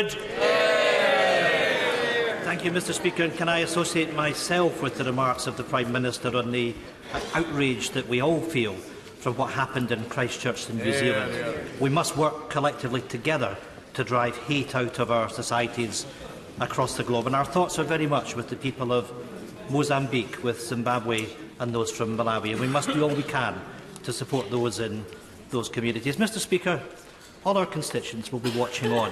Blackford. Thank you, Mr. Speaker. And can I associate myself with the remarks of the Prime Minister on the outrage that we all feel from what happened in Christchurch in New Zealand? We must work collectively together to drive hate out of our societies across the globe. And our thoughts are very much with the people of Mozambique, with Zimbabwe and those from Malawi. And we must do all we can to support those in those communities. Mr. Speaker, all our constituents will be watching on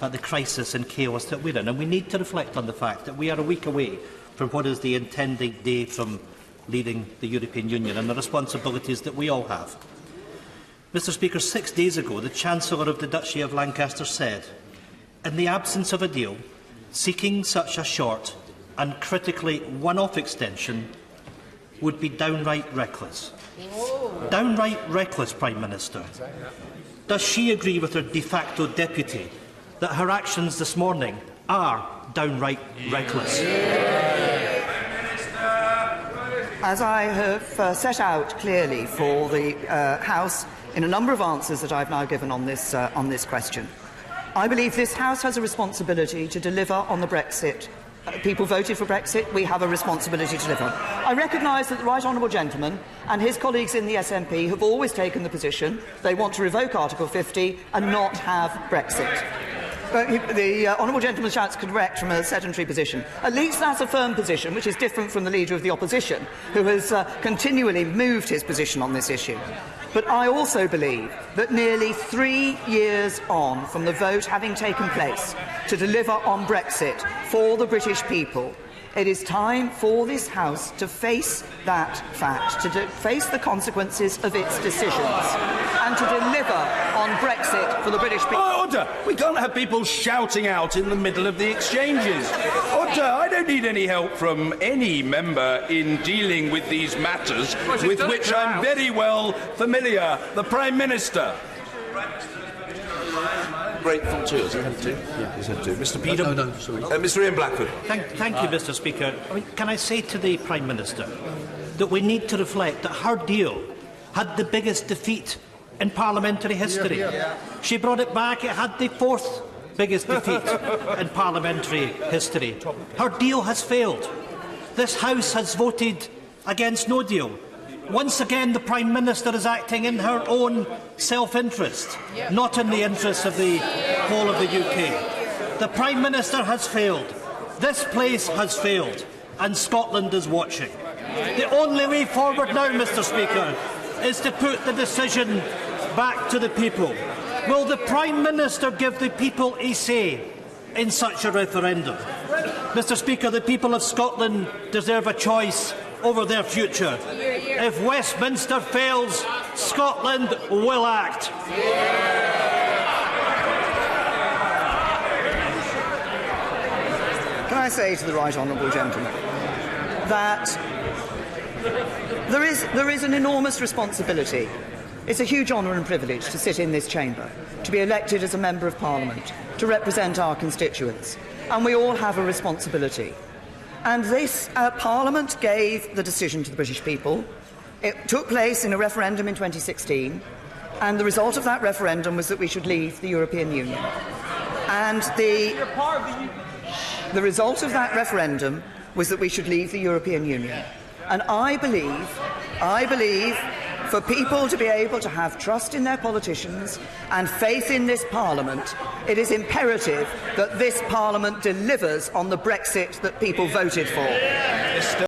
at the crisis and chaos that we're in, and we need to reflect on the fact that we are a week away from what is the intended day from leaving the European Union and the responsibilities that we all have. Mr. Speaker, 6 days ago, the Chancellor of the Duchy of Lancaster said, in the absence of a deal, seeking such a short and critically one-off extension would be downright reckless. Downright reckless, Prime Minister. Does she agree with her de facto deputy that her actions this morning are downright reckless? As I have set out clearly for the House in a number of answers that I've now given on this question, I believe this House has a responsibility to deliver on the Brexit. People voted for Brexit. We have a responsibility to deliver. I recognise that the Right Honourable Gentleman and his colleagues in the SNP have always taken the position they want to revoke Article 50 and not have Brexit. The Honourable Gentleman shouts correct from a sedentary position. At least that's a firm position, which is different from the Leader of the Opposition, who has continually moved his position on this issue. But I also believe that nearly 3 years on from the vote having taken place to deliver on Brexit for the British people, it is time for this House to face that fact, to face the consequences of its decisions, and to deliver on Brexit for the British people. Order! We can't have people shouting out in the middle of the exchanges. Order! I don't need any help from any member in dealing with these matters, with which I'm very well familiar. The Prime Minister. Grateful to. Has he had two? Yeah, he's had two. Mr. Peter. No, sorry. Mr. Ian Blackford. Thank you, Mr. Speaker. Can I say to the Prime Minister that we need to reflect that her deal had the biggest defeat in parliamentary history. She brought it back. It had the fourth biggest defeat in parliamentary history. Her deal has failed. This House has voted against no deal. Once again, the Prime Minister is acting in her own self-interest, not in the interests of the whole of the UK. The Prime Minister has failed. This place has failed. And Scotland is watching. The only way forward now, Mr. Speaker, is to put the decision back to the people. Will the Prime Minister give the people a say in such a referendum? Mr. Speaker, the people of Scotland deserve a choice over their future. If Westminster fails, Scotland will act. Can I say to the Right Honourable Gentleman that there is an enormous responsibility. It's a huge honour and privilege to sit in this chamber, to be elected as a Member of Parliament, to represent our constituents, and we all have a responsibility. And this Parliament gave the decision to the British people. It took place in a referendum in 2016, and the result of that referendum was that we should leave the European Union. And the result of that referendum was that we should leave the European Union. And I believe, for people to be able to have trust in their politicians and faith in this Parliament, it is imperative that this Parliament delivers on the Brexit that people voted for.